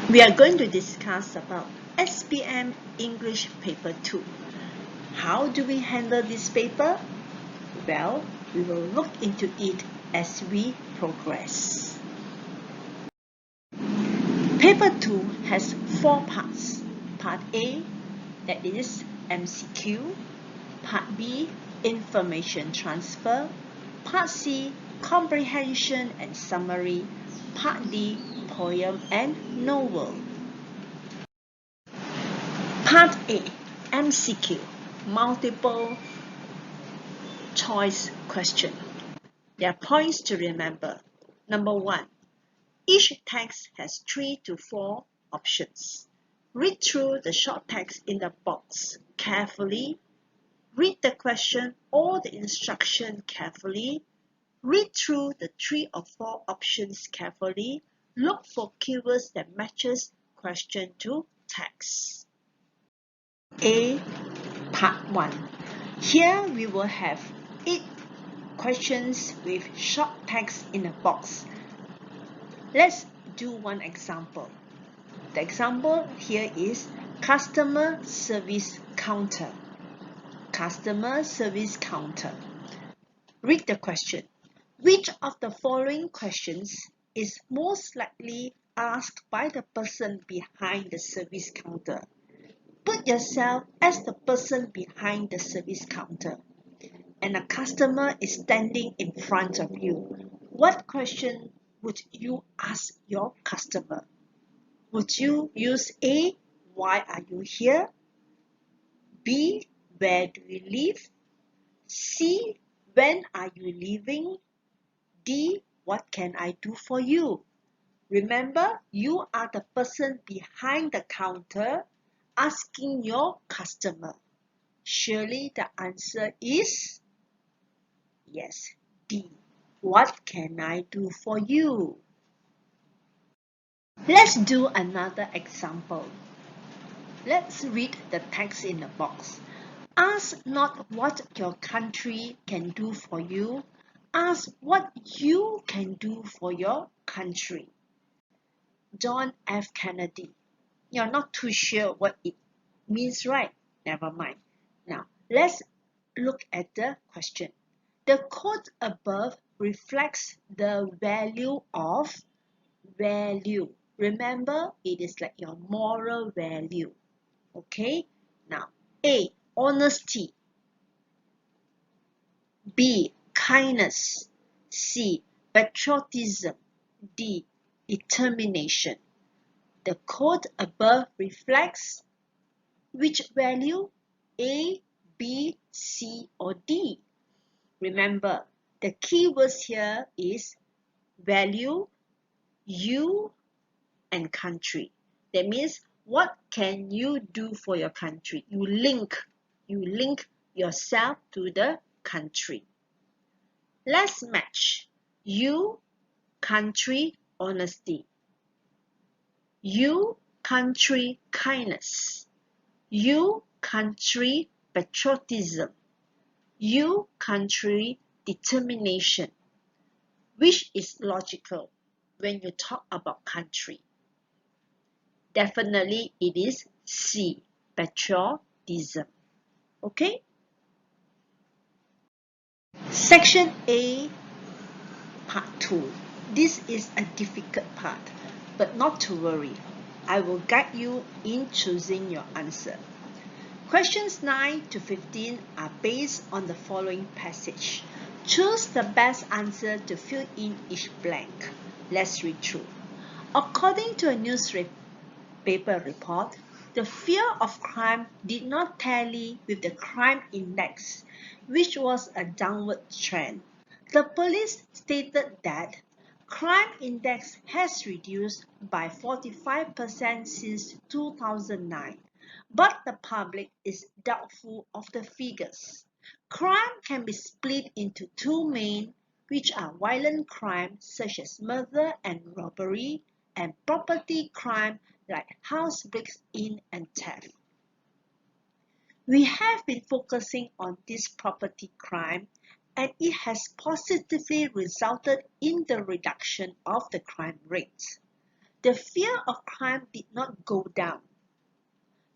We are going to discuss about SPM English Paper 2. How do we handle this paper? Well, we will look into it as we progress. Paper 2 has 4 parts. Part A, that is MCQ. Part B, information transfer. Part C, comprehension and summary. Part D, poem and novel. Part A, MCQ, multiple choice question. There are points to remember. Number 1, each text has 3 to 4 options. Read through the short text in the box carefully. Read the question or the instruction carefully. Read through the 3 or 4 options carefully. Look for keywords that matches question to text. A, Part 1. Here we will have 8 questions with short text in a box. Let's do one example. The example here is customer service counter. Customer service counter. Read the question. Which of the following questions is most likely asked by the person behind the service counter? Put yourself as the person behind the service counter, and a customer is standing in front of you. What question would you ask your customer? Would you use A, why are you here? B, where do you live? C, when are you leaving? D, what can I do for you? Remember, you are the person behind the counter asking your customer. Surely the answer is yes, D. What can I do for you? Let's do another example. Let's read the text in the box. Ask not what your country can do for you. Ask what you can do for your country. John F. Kennedy. You're not too sure what it means, right? Never mind. Now, let's look at the question. The quote above reflects the value of value. Remember, it is like your moral value. Okay? Now, A, honesty. B, kindness. C, patriotism. D, determination. The quote above reflects which value? A, B, C, or D? Remember, the key words here is value, you, and country. That means, what can you do for your country? You link yourself to the country. Let's match you, country, honesty. You, country, kindness. You, country, patriotism. You, country, determination. Which is logical when you talk about country? Definitely it is C, patriotism. Okay? Section A, Part 2. This is a difficult part, but not to worry. I will guide you in choosing your answer. Questions 9 to 15 are based on the following passage. Choose the best answer to fill in each blank. Let's read through. According to a newspaper report, the fear of crime did not tally with the crime index, which was a downward trend. The police stated that crime index has reduced by 45% since 2009, but the public is doubtful of the figures. Crime can be split into two main, which are violent crime such as murder and robbery, and property crime like house breaks-in and theft. We have been focusing on this property crime, and it has positively resulted in the reduction of the crime rates. the fear of crime did not go down.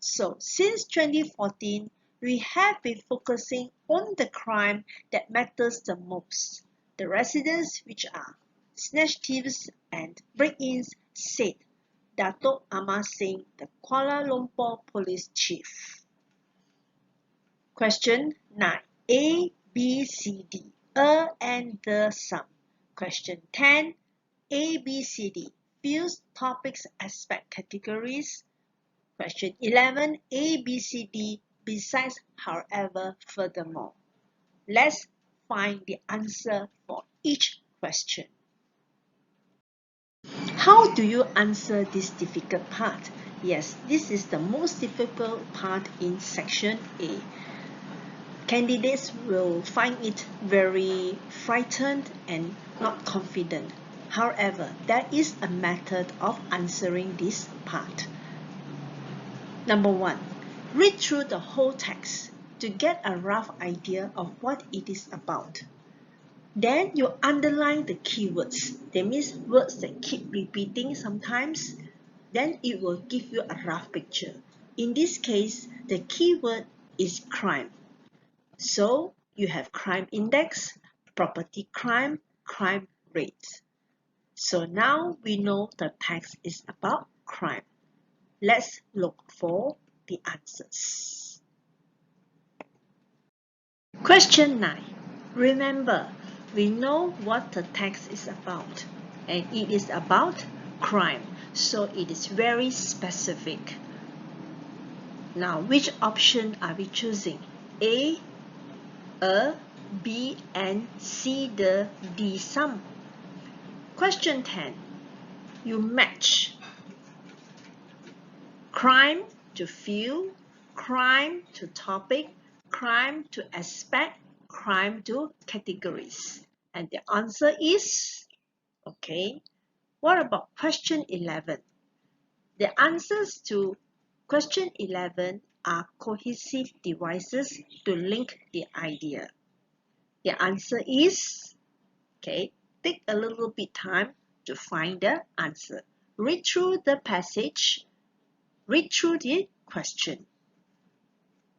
So, since 2014, we have been focusing on the crime that matters the most. The residents, which are snatch thieves and break-ins, said Datuk Amar Singh, the Kuala Lumpur Police Chief. Question 9. A, B, C, D. A and the sum. Question 10. A, B, C, D. Views, topics, aspect, categories. Question 11. A, B, C, D. Besides, however, furthermore. Let's find the answer for each question. How do you answer this difficult part? Yes, this is the most difficult part in section A. Candidates will find it very frightened and not confident. However, there is a method of answering this part. Number 1. Read through the whole text to get a rough idea of what it is about. Then you underline the keywords. That means words that keep repeating sometimes. Then it will give you a rough picture. In this case, the keyword is crime. So you have crime index, property crime, crime rate. So now we know the text is about crime. Let's look for the answers. Question 9. Remember, we know what the text is about, and it is about crime, so it is very specific. Now, which option are we choosing? A, B, and C, the D sum. Question 10. You match crime to field, crime to topic, crime to aspect, crime to categories. And the answer is, okay. What about question 11? The answers to question 11 are cohesive devices to link the idea. The answer is, okay, take a little bit time to find the answer. Read through the passage, read through the question,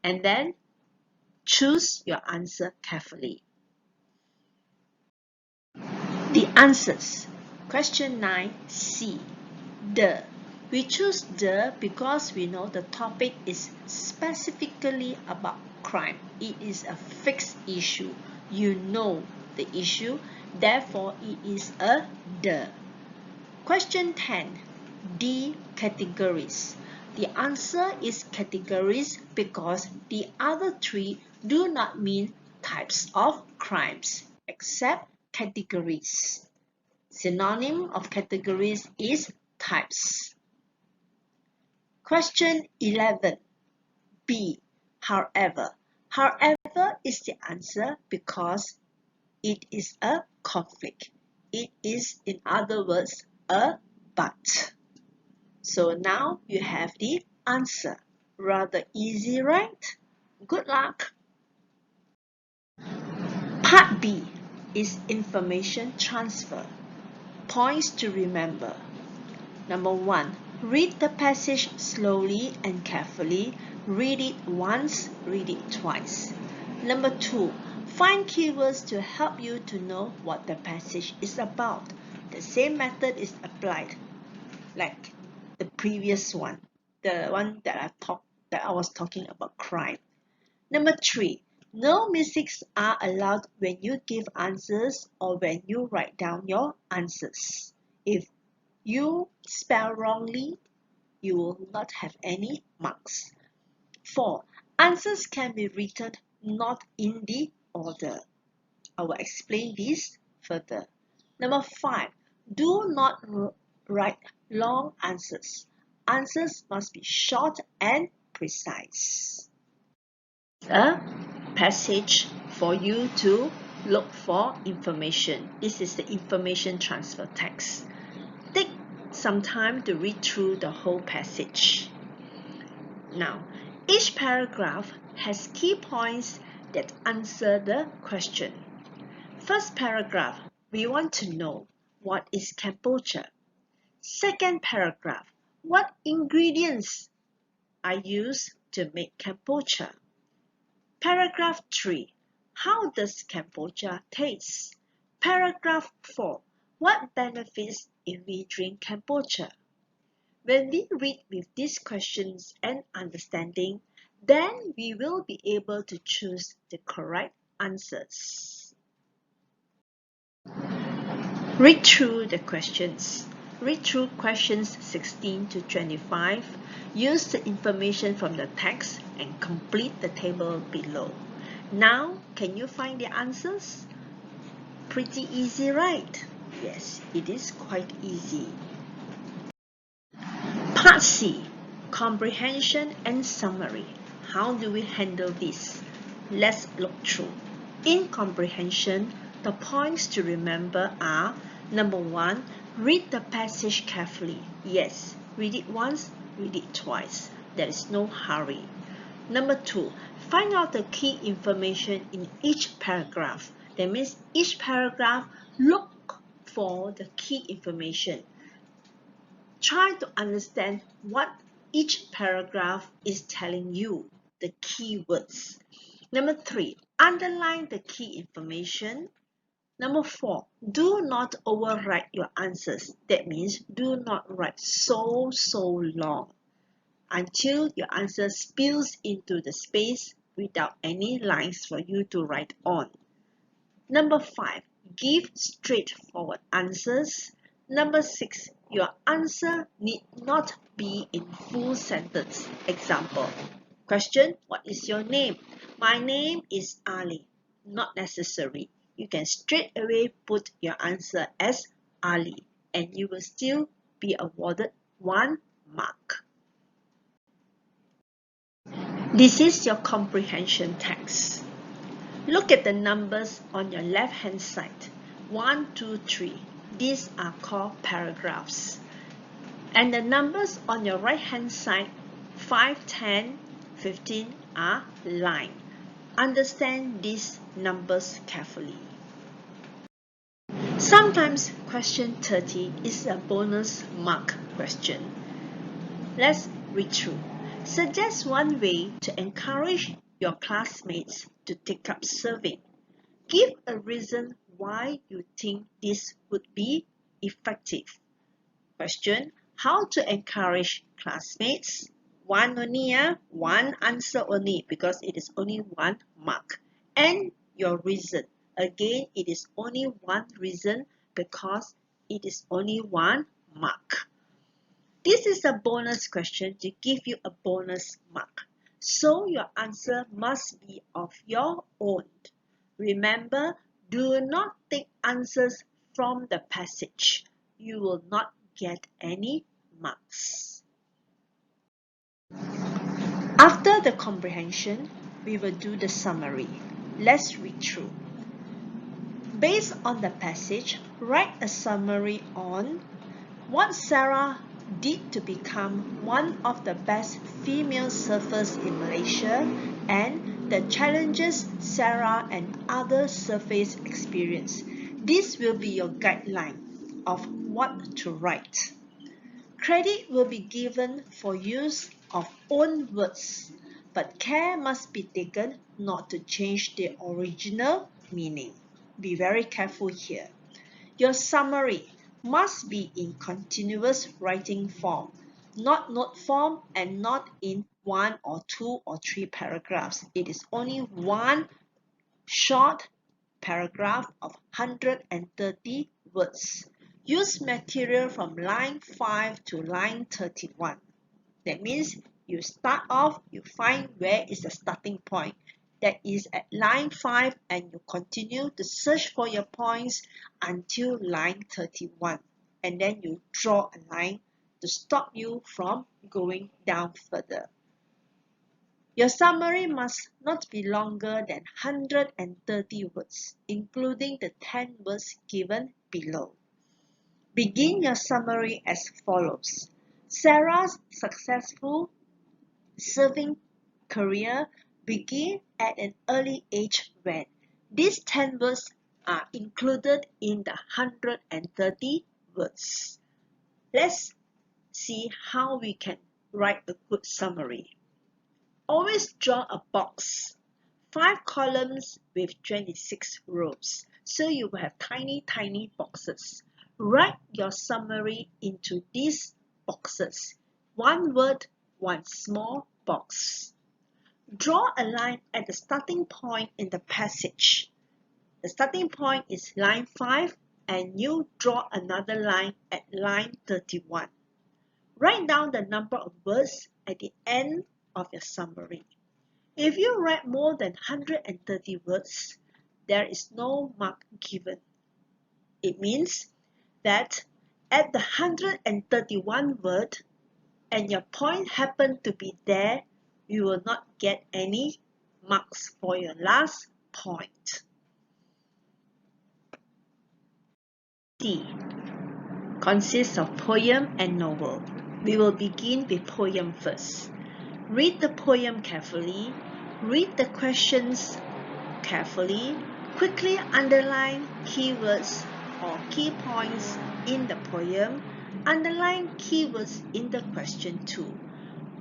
and then choose your answer carefully. The answers. Question 9, C. The. We choose the because we know the topic is specifically about crime. It is a fixed issue. You know the issue, therefore it is a the. Question 10. D. Categories. The answer is categories because the other three do not mean types of crimes except categories. Synonym of categories is types. Question 11. B. However. However is the answer because it is a conflict. It is, in other words, a but. So now you have the answer. Rather easy, right? Good luck. Part B is information transfer. Points to remember. Number 1. Read the passage slowly and carefully. Read it once, read it twice. Number 2. Find keywords to help you to know what the passage is about. The same method is applied like the previous one, the one that I was talking about crime. Number 3. No mistakes are allowed when you give answers or when you write down your answers. If you spell wrongly, you will not have any marks. 4. Answers can be written not in the order. I will explain this further. Number 5. Do not write long answers. Answers must be short and precise. A passage for you to look for information. This is the information transfer text. Take some time to read through the whole passage. Now, each paragraph has key points that answer the question. First paragraph, we want to know what is Cambodia. Second paragraph. What ingredients are used to make kombucha? Paragraph 3. How does kombucha taste? Paragraph 4. What benefits if we drink kombucha? When we read with these questions and understanding, then we will be able to choose the correct answers. Read through the questions. Read through questions 16 to 25. Use the information from the text and complete the table below. Now, can you find the answers? Pretty easy, right? Yes, it is quite easy. Part C. Comprehension and summary. How do we handle this? Let's look through. In comprehension, the points to remember are: number 1, read the passage carefully. Yes, read it once, read it twice. There is no hurry. Number 2, find out the key information in each paragraph. That means each paragraph, look for the key information. Try to understand what each paragraph is telling you, the key words. Number 3, underline the key information. Number 4, do not overwrite your answers. That means do not write so long until your answer spills into the space without any lines for you to write on. Number 5, give straightforward answers. Number 6, your answer need not be in full sentence. Example, question, what is your name? My name is Ali. Not necessary. You can straight away put your answer as Ali and you will still be awarded 1 mark. This is your comprehension text. Look at the numbers on your left hand side. 1, 2, 3. These are called paragraphs. And the numbers on your right hand side, 5, 10, 15 are line. Understand these numbers carefully. Sometimes question 30 is a bonus mark question. Let's read through. Suggest one way to encourage your classmates to take up serving. Give a reason why you think this would be effective. Question, how to encourage classmates? One only, one answer only because it is only 1 mark. And your reason. Again, it is only 1 reason because it is only 1 mark. This is a bonus question to give you a bonus mark. So your answer must be of your own. Remember, do not take answers from the passage. You will not get any marks. After the comprehension, we will do the summary. Let's read through. Based on the passage, write a summary on what Sarah did to become one of the best female surfers in Malaysia and the challenges Sarah and other surfers experience. This will be your guideline of what to write. Credit will be given for use of own words, but care must be taken not to change the original meaning. Be very careful here. Your summary must be in continuous writing form, not note form and not in 1 or 2 or 3 paragraphs. It is only 1 short paragraph of 130 words. Use material from line 5 to line 31. That means you start off, you find where is the starting point. That is at line 5 and you continue to search for your points until line 31. And then you draw a line to stop you from going down further. Your summary must not be longer than 130 words, including the 10 words given below. Begin your summary as follows. Sarah's successful surfing career began at an early age when these 10 words are included in the 130 words. Let's see how we can write a good summary. Always draw a box, 5 columns with 26 rows. So you will have tiny boxes. Write your summary into these boxes. One word, one small box. Draw a line at the starting point in the passage. The starting point is line 5 and you draw another line at line 31. Write down the number of words at the end of your summary. If you write more than 130 words, there is no mark given. It means that at the 131 word and your point happened to be there, you will not get any marks for your last point. D consists of poem and novel. We will begin with poem first. Read the poem carefully. Read the questions carefully. Quickly underline keywords or key points in the poem. Underline keywords in the question too.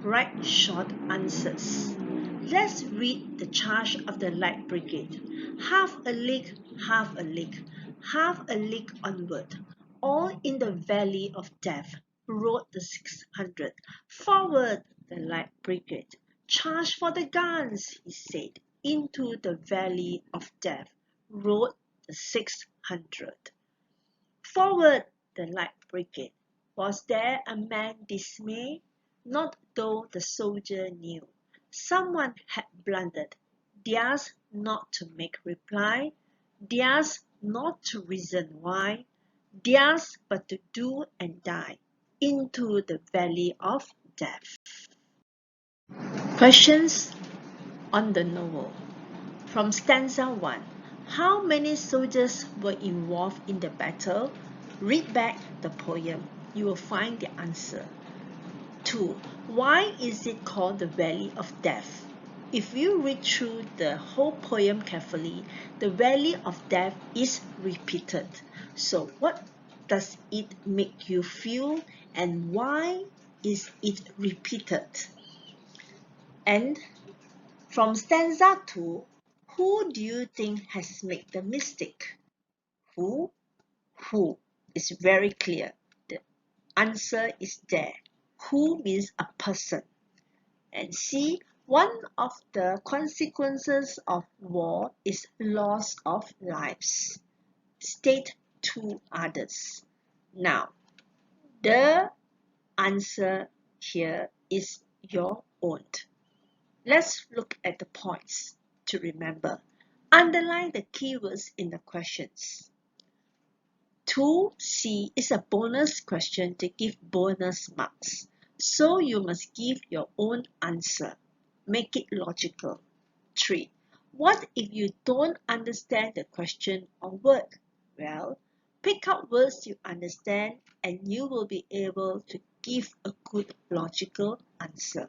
Write short answers. Let's read the charge of the Light Brigade. Half a league, half a league, half a league onward. All in the valley of death, rode the 600. Forward, the Light Brigade. Charge for the guns, he said. Into the valley of death, rode the 600. Forward, the Light Brigade. Was there a man dismayed? Not though the soldier knew. Someone had blundered. Theirs not to make reply. Theirs not to reason why. Theirs but to do and die. Into the valley of death. Questions on the novel. From stanza 1. How many soldiers were involved in the battle? Read back the poem. You will find the answer. 2. Why is it called the Valley of Death? If you read through the whole poem carefully, the Valley of Death is repeated. So what does it make you feel and why is it repeated? And from stanza 2, who do you think has made the mistake? Who? Who is very clear. The answer is there. Who means a person. And C, one of the consequences of war is loss of lives. State 2 others. Now, the answer here is your own. Let's look at the points to remember. Underline the keywords in the questions. 2C is a bonus question to give bonus marks. So you must give your own answer. Make it logical. 3. What if you don't understand the question or word? Well, pick out words you understand and you will be able to give a good logical answer.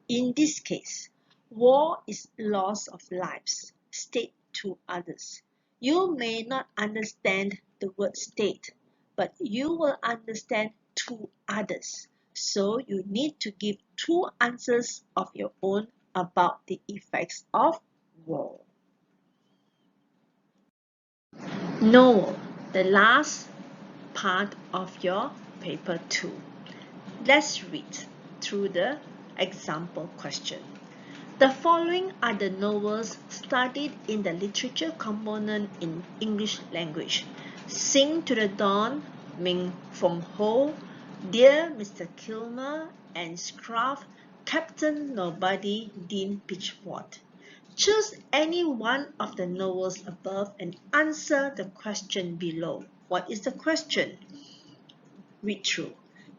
In this case, war is loss of lives. State 2 others. You may not understand the word state, but you will understand 2 others. So you need to give 2 answers of your own about the effects of war. Novel, the last part of your paper 2. Let's read through the example question. The following are the novels studied in the literature component in English language. Sing to the Dawn, Ming Fong Ho, Dear Mr. Kilmer, and Scruff, Captain Nobody, Dean Pitchford. Choose any one of the novels above and answer the question below. What is the question? Read through.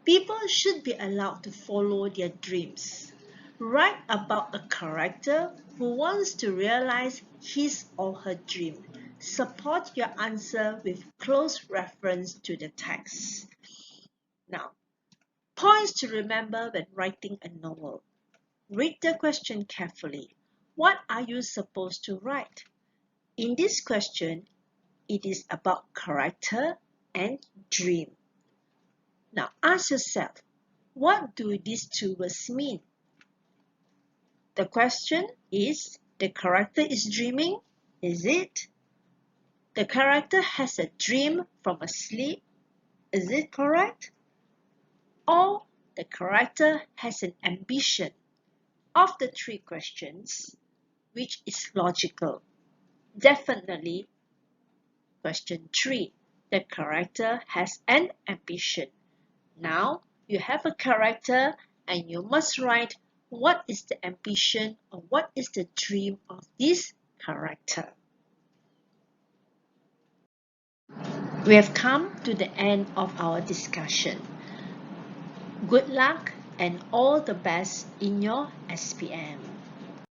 People should be allowed to follow their dreams. Write about a character who wants to realize his or her dream. Support your answer with close reference to the text. Now, points to remember when writing a novel. Read the question carefully. What are you supposed to write? In this question, it is about character and dream. Now ask yourself, what do these two words mean? The question is, the character is dreaming? Is it? The character has a dream from a sleep? Is it correct? Or the character has an ambition? Of the three questions, which is logical? Definitely question 3. The character has an ambition. Now you have a character and you must write what is the ambition or what is the dream of this character. We have come to the end of our discussion. Good luck and all the best in your SPM.